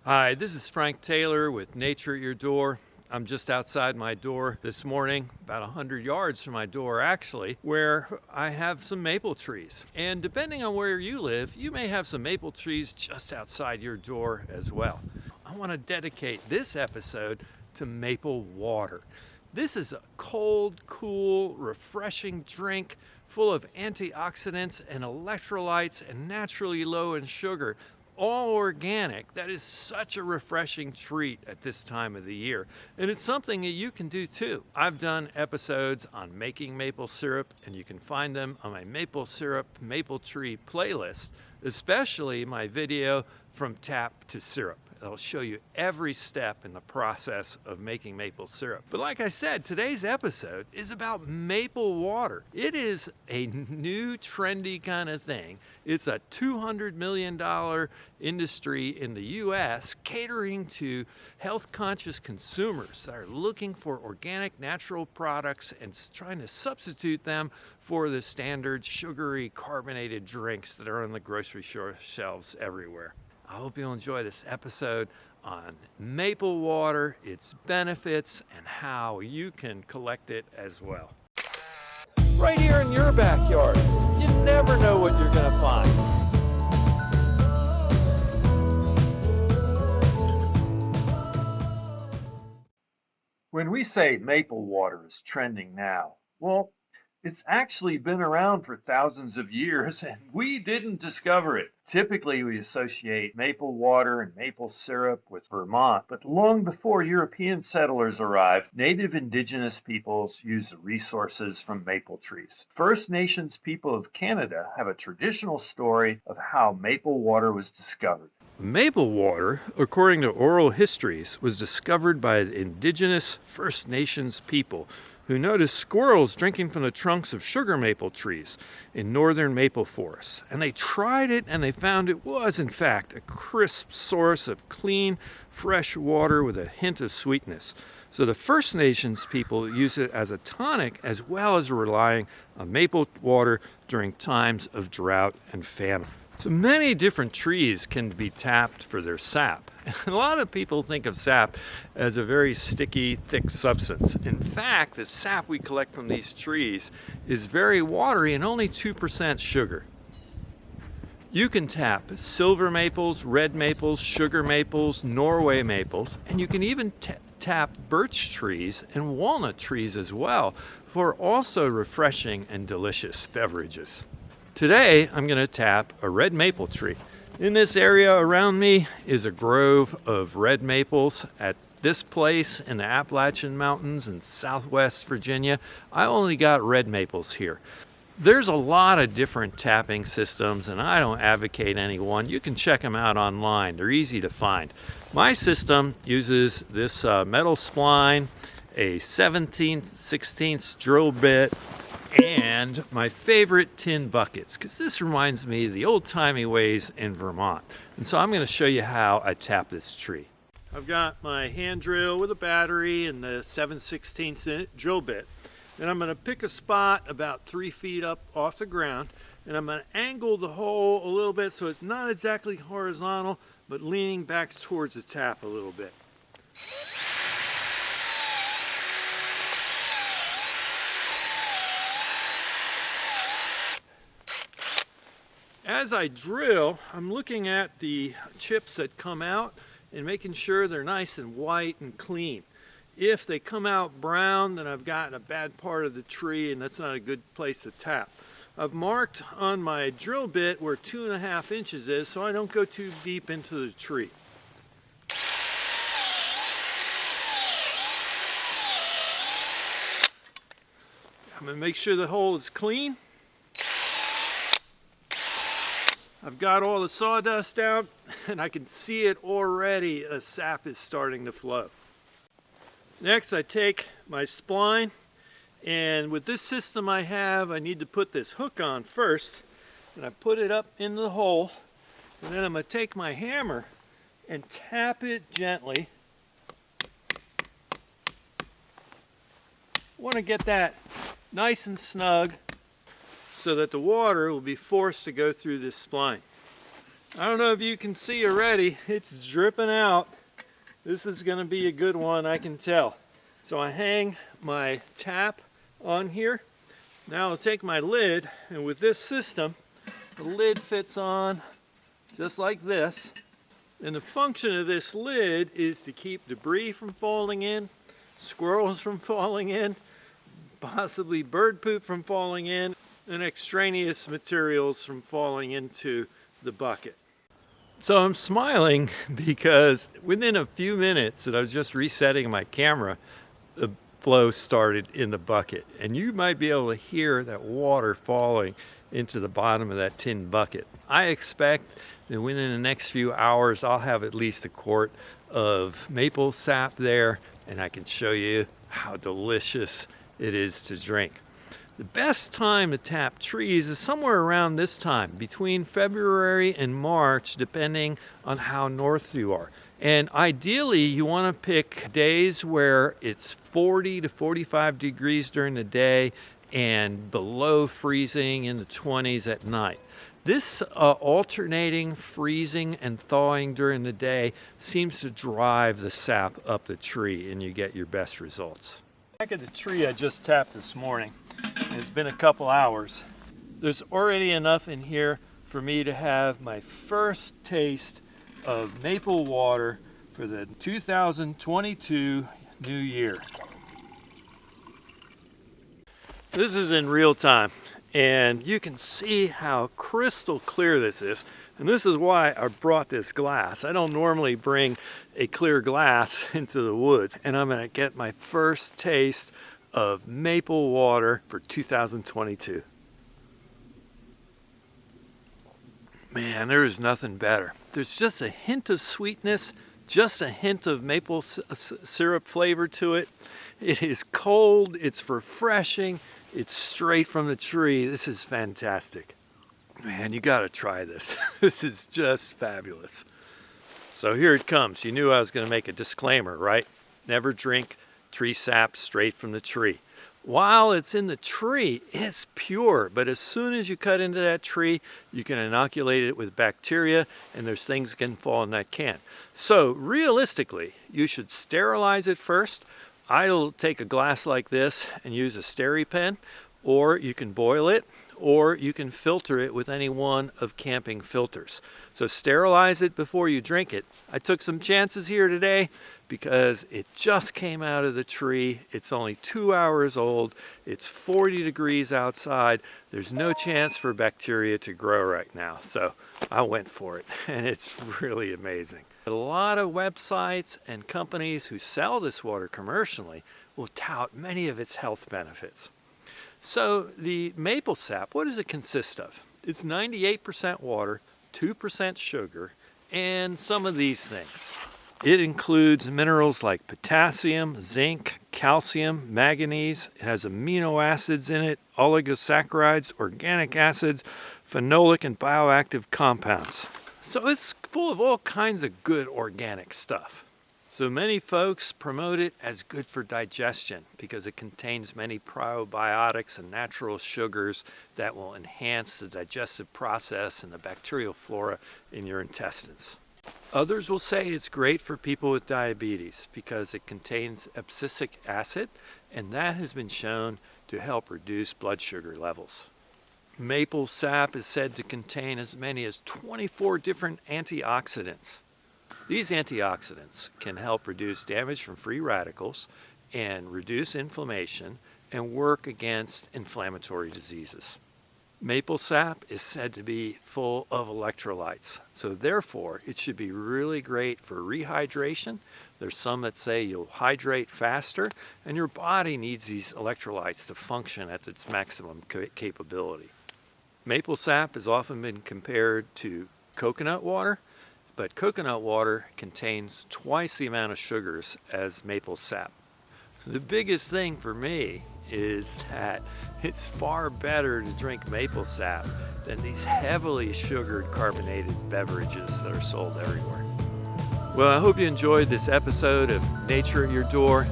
Hi, this is Frank Taylor with Nature at Your Door. I'm just outside my door this morning, about 100 yards from my door actually, where I have some maple trees. And depending on where you live, you may have some maple trees just outside your door as well. I want to dedicate this episode to maple water. This is a cold, cool, refreshing drink full of antioxidants and electrolytes and naturally low in sugar. All organic. That is such a refreshing treat at this time of the year. And it's something that you can do too. I've done episodes on making maple syrup, and you can find them on my maple syrup maple tree playlist, especially my video from tap to syrup. It'll show you every step in the process of making maple syrup. But like I said, today's episode is about maple water. It is a new trendy kind of thing. It's a $200 million industry in the US catering to health-conscious consumers that are looking for organic, natural products and trying to substitute them for the standard sugary carbonated drinks that are on the grocery store shelves everywhere. I hope you'll enjoy this episode on maple water, its benefits, and how you can collect it as well. Right here in your backyard. You never know what you're going to find. When we say maple water is trending now, well, it's actually been around for thousands of years and we didn't discover it. Typically, we associate maple water and maple syrup with Vermont, but long before European settlers arrived, native indigenous peoples used the resources from maple trees. First Nations people of Canada have a traditional story of how maple water was discovered. Maple water, according to oral histories, was discovered by indigenous First Nations people who noticed squirrels drinking from the trunks of sugar maple trees in northern maple forests. And they tried it and they found it was, in fact, a crisp source of clean, fresh water with a hint of sweetness. So the First Nations people used it as a tonic as well as relying on maple water during times of drought and famine. So many different trees can be tapped for their sap. A lot of people think of sap as a very sticky, thick substance. In fact, the sap we collect from these trees is very watery and only 2% sugar. You can tap silver maples, red maples, sugar maples, Norway maples, and you can even tap birch trees and walnut trees as well for also refreshing and delicious beverages. Today, I'm going to tap a red maple tree. In this area around me is a grove of red maples. At this place in the Appalachian Mountains in Southwest Virginia, I only got red maples here. There's a lot of different tapping systems, and I don't advocate any one. You can check them out online. They're easy to find. My system uses this metal spline, a 17/16 drill bit, and my favorite tin buckets, because this reminds me of the old-timey ways in Vermont. And so I'm going to show you how I tap this tree. I've got my hand drill with a battery and the 7/16 drill bit. And I'm going to pick a spot about 3 feet up off the ground, and I'm going to angle the hole a little bit so it's not exactly horizontal, but leaning back towards the tap a little bit. As I drill, I'm looking at the chips that come out and making sure they're nice and white and clean. If they come out brown, then I've got a bad part of the tree and that's not a good place to tap. I've marked on my drill bit where 2.5 inches is so I don't go too deep into the tree. I'm going to make sure the hole is clean. I've got all the sawdust out and I can see it already. The sap is starting to flow. Next, I take my spline, and with this system I have, I need to put this hook on first, and I put it up in the hole, and then I'm going to take my hammer and tap it gently. I want to get that nice and snug so that the water will be forced to go through this spline. I don't know if you can see already, it's dripping out. This is going to be a good one, I can tell. So I hang my tap on here. Now I'll take my lid, and with this system, the lid fits on just like this. And the function of this lid is to keep debris from falling in, squirrels from falling in, possibly bird poop from falling in, and extraneous materials from falling into the bucket. So I'm smiling because within a few minutes that I was just resetting my camera, the flow started in the bucket. And you might be able to hear that water falling into the bottom of that tin bucket. I expect that within the next few hours, I'll have at least a quart of maple sap there, and I can show you how delicious it is to drink. The best time to tap trees is somewhere around this time, between February and March, depending on how north you are. And ideally, you want to pick days where it's 40 to 45 degrees during the day and below freezing in the 20s at night. This alternating freezing and thawing during the day seems to drive the sap up the tree, and you get your best results. Back at the tree I just tapped this morning. It's been a couple hours. There's already enough in here for me to have my first taste of maple water for the 2022 new year. This is in real time, and you can see how crystal clear this is. And this is why I brought this glass. I don't normally bring a clear glass into the woods, and I'm going to get my first taste of maple water for 2022. Man, there is nothing better. There's just a hint of sweetness, just a hint of maple syrup flavor to it. It is cold, it's refreshing, it's straight from the tree. This is fantastic. Man, you gotta try this. This is just fabulous. So here it comes. You knew I was gonna make a disclaimer, right? Never drink tree sap straight from the tree. While it's in the tree, it's pure, but as soon as you cut into that tree, you can inoculate it with bacteria, and there's things that can fall in that can. So realistically, you should sterilize it first. I'll take a glass like this and use a SteriPen, or you can boil it, or you can filter it with any one of camping filters. So sterilize it before you drink it. I took some chances here today because it just came out of the tree. It's only 2 hours old. It's 40 degrees outside. There's no chance for bacteria to grow right now. So I went for it, and it's really amazing. A lot of websites and companies who sell this water commercially will tout many of its health benefits. So the maple sap, what does it consist of? It's 98% water, 2% sugar, and some of these things. It includes minerals like potassium, zinc, calcium, manganese. It has amino acids in it, oligosaccharides, organic acids, phenolic and bioactive compounds. So it's full of all kinds of good organic stuff. So many folks promote it as good for digestion because it contains many probiotics and natural sugars that will enhance the digestive process and the bacterial flora in your intestines. Others will say it's great for people with diabetes because it contains abscisic acid, and that has been shown to help reduce blood sugar levels. Maple sap is said to contain as many as 24 different antioxidants. These antioxidants can help reduce damage from free radicals and reduce inflammation and work against inflammatory diseases. Maple sap is said to be full of electrolytes, so therefore it should be really great for rehydration. There's some that say you'll hydrate faster, and your body needs these electrolytes to function at its maximum capability. Maple sap has often been compared to coconut water, but coconut water contains twice the amount of sugars as maple sap. The biggest thing for me is that it's far better to drink maple sap than these heavily sugared carbonated beverages that are sold everywhere. Well, I hope you enjoyed this episode of Nature at Your Door,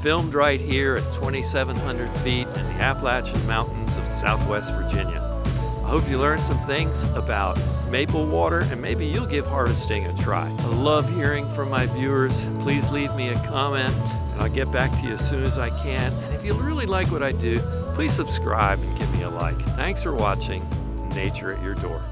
filmed right here at 2,700 feet in the Appalachian Mountains of Southwest Virginia. I hope you learned some things about maple water, and maybe you'll give harvesting a try. I love hearing from my viewers. Please leave me a comment, and I'll get back to you as soon as I can. And if you really like what I do, please subscribe and give me a like. Thanks for watching Nature at Your Door.